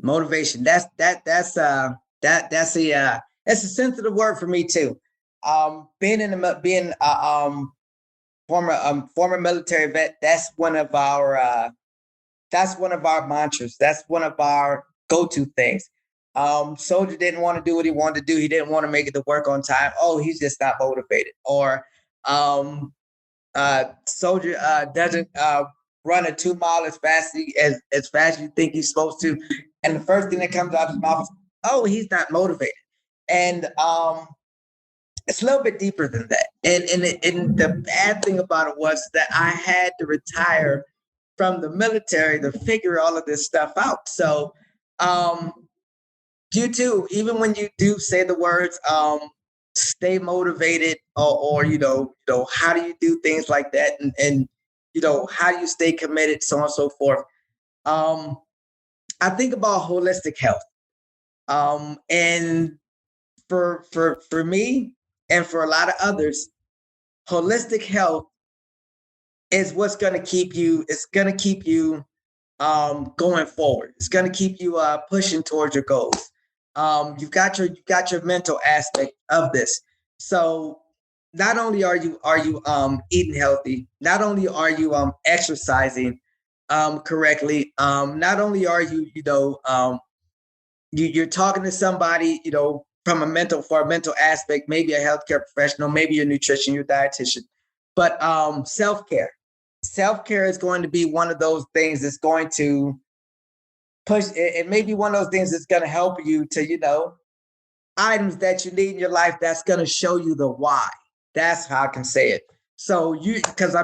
Motivation. That's a sensitive word for me too. Being former military vet, that's one of our mantras. That's one of our go-to things. Soldier didn't want to do what he wanted to do. He didn't want to make it to work on time. Oh, he's just not motivated. Or soldier doesn't run a 2 mile as fast as you think he's supposed to. And the first thing that comes out of his mouth is, oh, he's not motivated. And it's a little bit deeper than that. And the bad thing about it was that I had to retire from the military to figure all of this stuff out. So you too, even when you do say the words stay motivated, or how do you do things like that, and how do you stay committed, so on and so forth. I think about holistic health. And for me and for a lot of others, holistic health is what's going to keep you. It's going to keep you going forward. It's going to keep you pushing towards your goals. You've got your mental aspect of this. So not only are you eating healthy, not only are you exercising correctly, not only are you you're talking to somebody from a mental aspect, maybe a healthcare professional, maybe your nutrition, your dietitian, but self-care is going to be one of those things that's going to push. It may be one of those things that's going to help you to items that you need in your life. That's going to show you the why. That's how I can say it. So because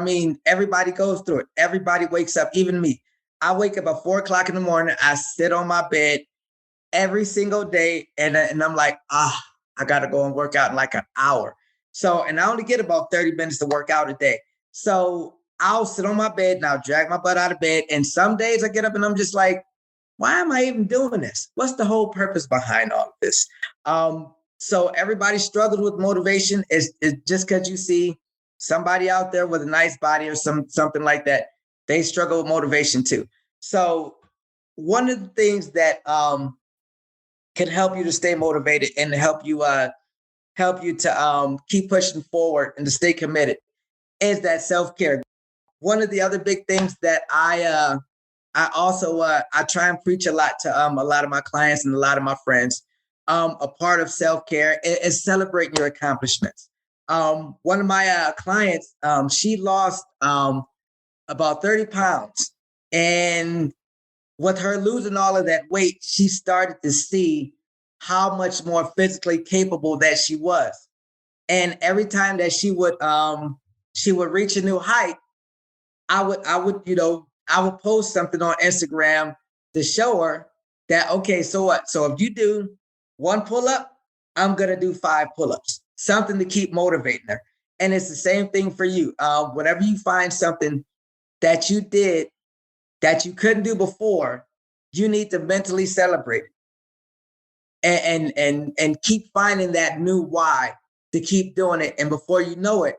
everybody goes through it. Everybody wakes up, even me. I wake up at 4:00 in the morning. I sit on my bed every single day, and I'm like, I got to go and work out in like an hour. So, and I only get about 30 minutes to work out a day. So I'll sit on my bed and I'll drag my butt out of bed. And some days I get up and I'm just like, why am I even doing this? What's the whole purpose behind all of this? So everybody struggles with motivation. Is just because you see somebody out there with a nice body or something like that, they struggle with motivation too. So one of the things that can help you to stay motivated and help you to keep pushing forward and to stay committed is that self-care. One of the other big things that I also I try and preach a lot to a lot of my clients and a lot of my friends. A part of self-care is celebrating your accomplishments. One of my clients, she lost about 30 pounds, and with her losing all of that weight, she started to see how much more physically capable that she was. And every time that she would reach a new height, I would post something on Instagram to show her that, okay, so what? So if you do one pull-up, I'm going to do 5 pull-ups, something to keep motivating her. And it's the same thing for you. Whenever you find something that you did that you couldn't do before, you need to mentally celebrate it and keep finding that new why to keep doing it. And before you know it,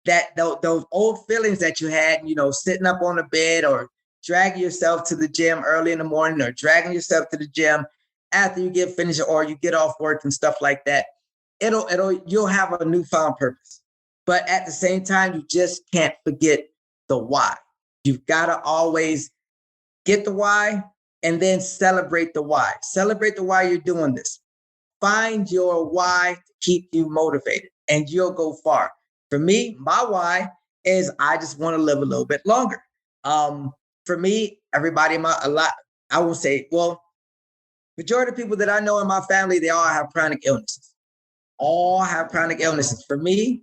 that those old feelings that you had, sitting up on the bed or dragging yourself to the gym early in the morning or dragging yourself to the gym after you get finished or you get off work and stuff like that, you'll have a newfound purpose. But at the same time, you just can't forget the why. You've got to always get the why and then celebrate the why. Celebrate the why you're doing this. Find your why to keep you motivated and you'll go far. For me, my why is I just want to live a little bit longer. For me, everybody, I won't say, majority of people that I know in my family, they all have chronic illnesses. For me,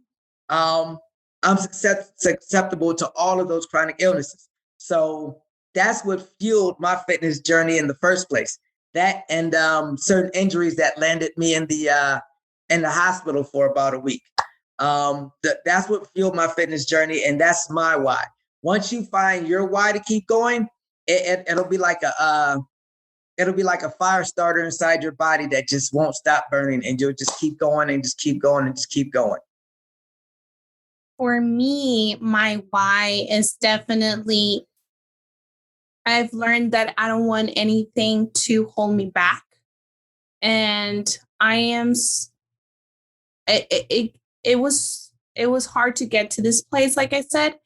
I'm susceptible to all of those chronic illnesses. So that's what fueled my fitness journey in the first place. That and certain injuries that landed me in the hospital for about a week. That's what fueled my fitness journey, and that's my why. Once you find your why to keep going, it'll be like a fire starter inside your body that just won't stop burning, and you'll just keep going and just keep going and just keep going. For me, my why is definitely, I've learned that I don't want anything to hold me back. And I am, it was hard to get to this place, like I said,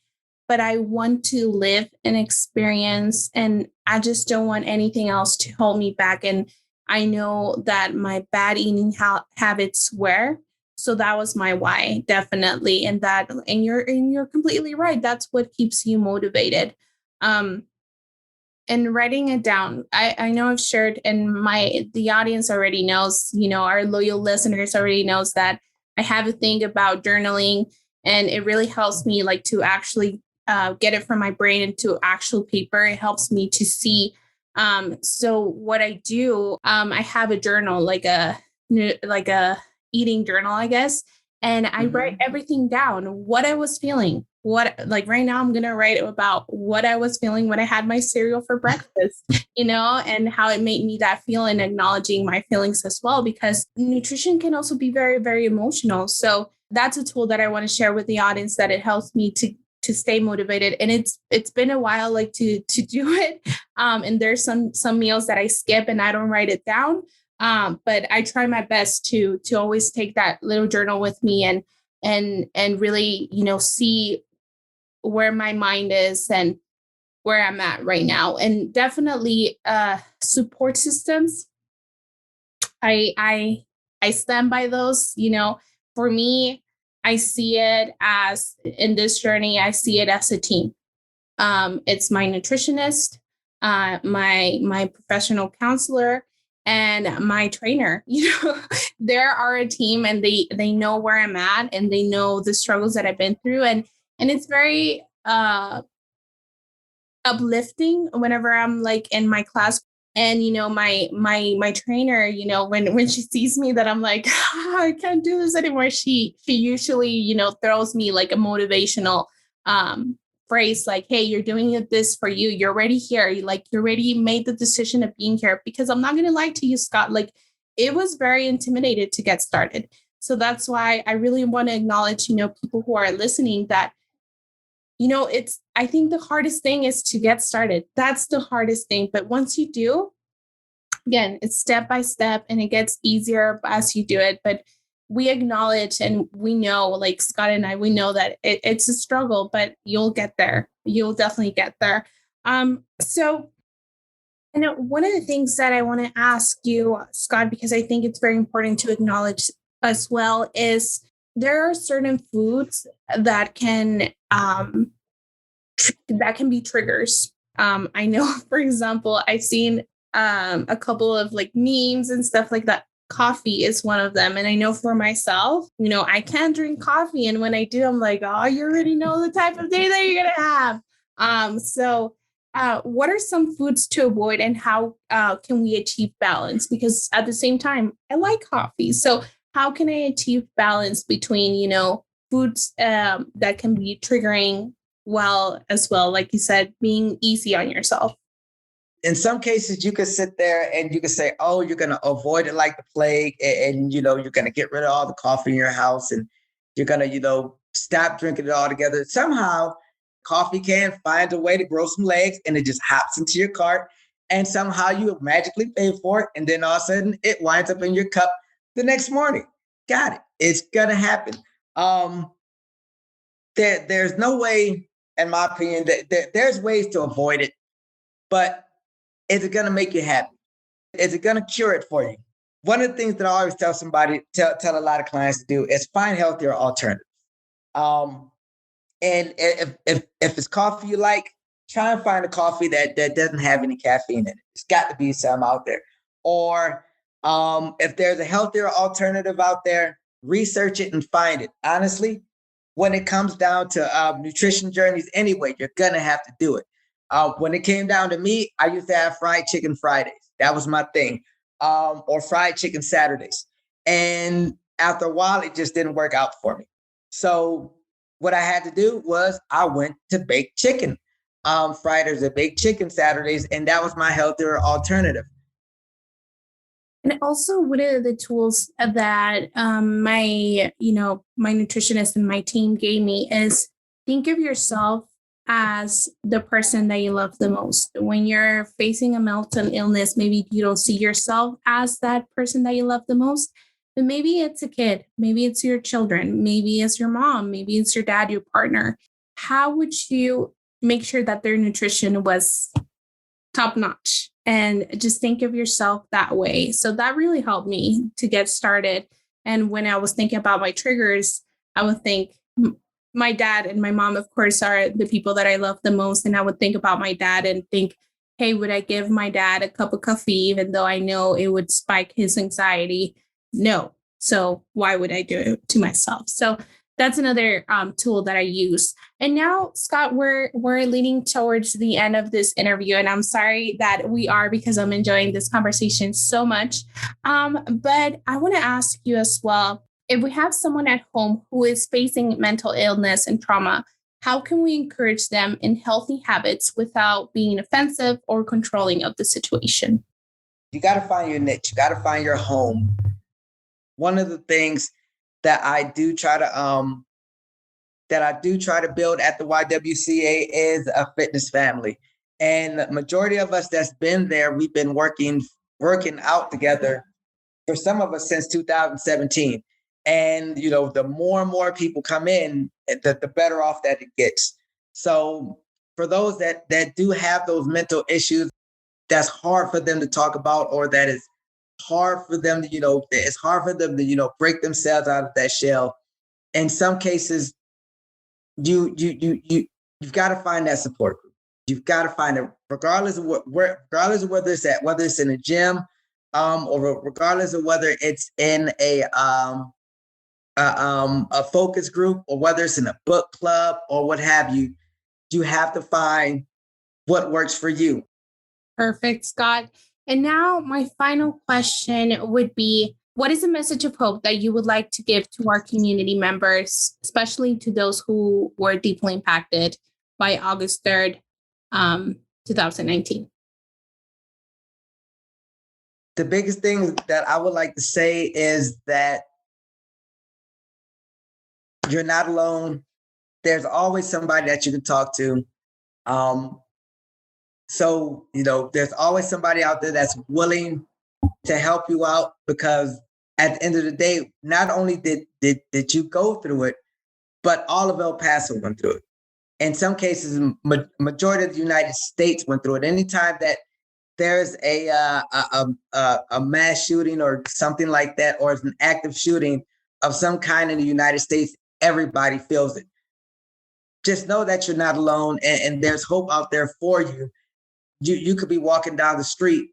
but I want to live and experience, and I just don't want anything else to hold me back. And I know that my bad eating habits were. So that was my why, definitely. And you're completely right. That's what keeps you motivated. And writing it down, I know I've shared, and the audience already knows, our loyal listeners already knows that I have a thing about journaling, and it really helps me like to actually get it from my brain into actual paper. It helps me to see. So what I do, I have a journal, like a eating journal, I guess, and I write everything down, what I was feeling. What, like right now, I'm gonna write about what I was feeling when I had my cereal for breakfast, and how it made me that feel, and acknowledging my feelings as well, because nutrition can also be very, very emotional. So that's a tool that I want to share with the audience, that it helps me to stay motivated. And it's been a while, like to do it. And there's some meals that I skip and I don't write it down. But I try my best to always take that little journal with me, and really, see where my mind is and where I'm at right now. And definitely support systems. I stand by those. For me, I see it as, in this journey, I see it as a team. It's my nutritionist, my professional counselor, and my trainer. They are a team, and they know where I'm at, and they know the struggles that I've been through, and it's very uplifting whenever I'm like in my class. And my trainer, when she sees me that I'm like, I can't do this anymore, she usually throws me like a motivational phrase, like, hey, you're doing this for you, you're already here, you already made the decision of being here. Because I'm not gonna lie to you, Scott, like it was very intimidated to get started. So that's why I really want to acknowledge people who are listening, that I think the hardest thing is to get started. That's the hardest thing. But once you do, again, it's step by step, and it gets easier as you do it. But we acknowledge, and we know, like Scott and I, we know that it's a struggle, but you'll get there. You'll definitely get there. So one of the things that I want to ask you, Scott, because I think it's very important to acknowledge as well, is there are certain foods that can be triggers. I know, for example, I've seen a couple of like memes and stuff like that. Coffee is one of them. And I know for myself, I can't drink coffee. And when I do, I'm like, oh, you already know the type of day that you're going to have. So what are some foods to avoid, and how can we achieve balance? Because at the same time, I like coffee. So how can I achieve balance between, foods that can be triggering, as well, like you said, being easy on yourself? In some cases, you could sit there and you could say, oh, you're going to avoid it like the plague. And you're going to get rid of all the coffee in your house, and you're going to, stop drinking it altogether. Somehow coffee can find a way to grow some legs, and it just hops into your cart, and somehow you magically pay for it. And then all of a sudden it winds up in your cup the next morning. Got it. It's going to happen. There's no way, in my opinion, that there's ways to avoid it, but is it going to make you happy? Is it going to cure it for you? One of the things that I always tell a lot of clients to do is find healthier alternatives. And if it's coffee you like, try and find a coffee that doesn't have any caffeine in it. It's got to be some out there. Or if there's a healthier alternative out there, research it and find it. Honestly, when it comes down to nutrition journeys anyway, you're going to have to do it. When it came down to me, I used to have fried chicken Fridays. That was my thing. Or fried chicken Saturdays. And after a while, it just didn't work out for me. So what I had to do was I went to baked chicken Fridays or baked chicken Saturdays, and that was my healthier alternative. And also, one of the tools that my nutritionist and my team gave me is think of yourself as the person that you love the most. When you're facing a mental illness, maybe you don't see yourself as that person that you love the most, but maybe it's a kid, maybe it's your children, maybe it's your mom, maybe it's your dad, your partner. How would you make sure that their nutrition was top notch? And just think of yourself that way. So that really helped me to get started. And when I was thinking about my triggers, I would think my dad and my mom, of course, are the people that I love the most. And I would think about my dad and think, hey, would I give my dad a cup of coffee, even though I know it would spike his anxiety? No. So why would I do it to myself? So that's another tool that I use. And now, Scott, we're leading towards the end of this interview, and I'm sorry that we are, because I'm enjoying this conversation so much. But I want to ask you as well, if we have someone at home who is facing mental illness and trauma, how can we encourage them in healthy habits without being offensive or controlling of the situation? You got to find your niche. You got to find your home. One of the things that I do try to build at the YWCA is a fitness family. And the majority of us that's been there, we've been working out together for some of us since 2017. And, the more and more people come in, the better off that it gets. So for those that do have those mental issues, that's hard for them to talk about, or that is hard for them to, it's hard for them to, break themselves out of that shell. In some cases, you've got to find that support group. You've got to find it, regardless of regardless of whether it's at, whether it's in a gym, or regardless of whether it's in a focus group, or whether it's in a book club or what have you. You have to find what works for you. Perfect, Scott. And now my final question would be, what is a message of hope that you would like to give to our community members, especially to those who were deeply impacted by August 3rd, 2019? The biggest thing that I would like to say is that you're not alone. There's always somebody that you can talk to. So, there's always somebody out there that's willing to help you out, because at the end of the day, not only did you go through it, but all of El Paso went through it. In some cases, majority of the United States went through it. Anytime that there's a mass shooting or something like that, or it's an active shooting of some kind in the United States, everybody feels it. Just know that you're not alone, and there's hope out there for you. You could be walking down the street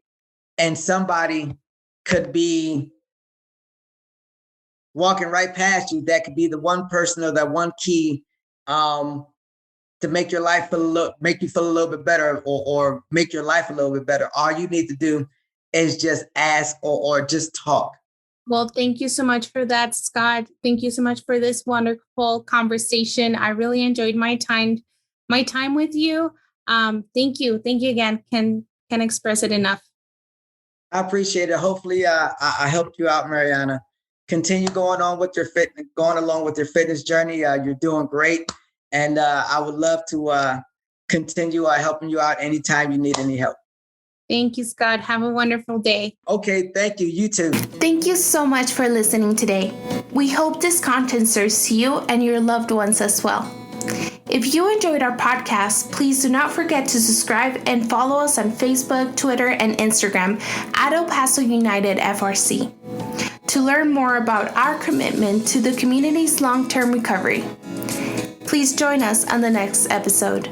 and somebody could be walking right past you. That could be the one person or that one key to make your life make you feel a little bit better, or make your life a little bit better. All you need to do is just ask or just talk. Well, thank you so much for that, Scott. Thank you so much for this wonderful conversation. I really enjoyed my time with you. Thank you again. Can express it enough. I appreciate it. Hopefully, I helped you out, Mariana. Continue going along with your fitness journey. You're doing great, and I would love to continue helping you out anytime you need any help. Thank you, Scott. Have a wonderful day. Okay, thank you. You too. Thank you so much for listening today. We hope this content serves you and your loved ones as well. If you enjoyed our podcast, please do not forget to subscribe and follow us on Facebook, Twitter, and Instagram at El Paso United FRC to learn more about our commitment to the community's long-term recovery. Please join us on the next episode.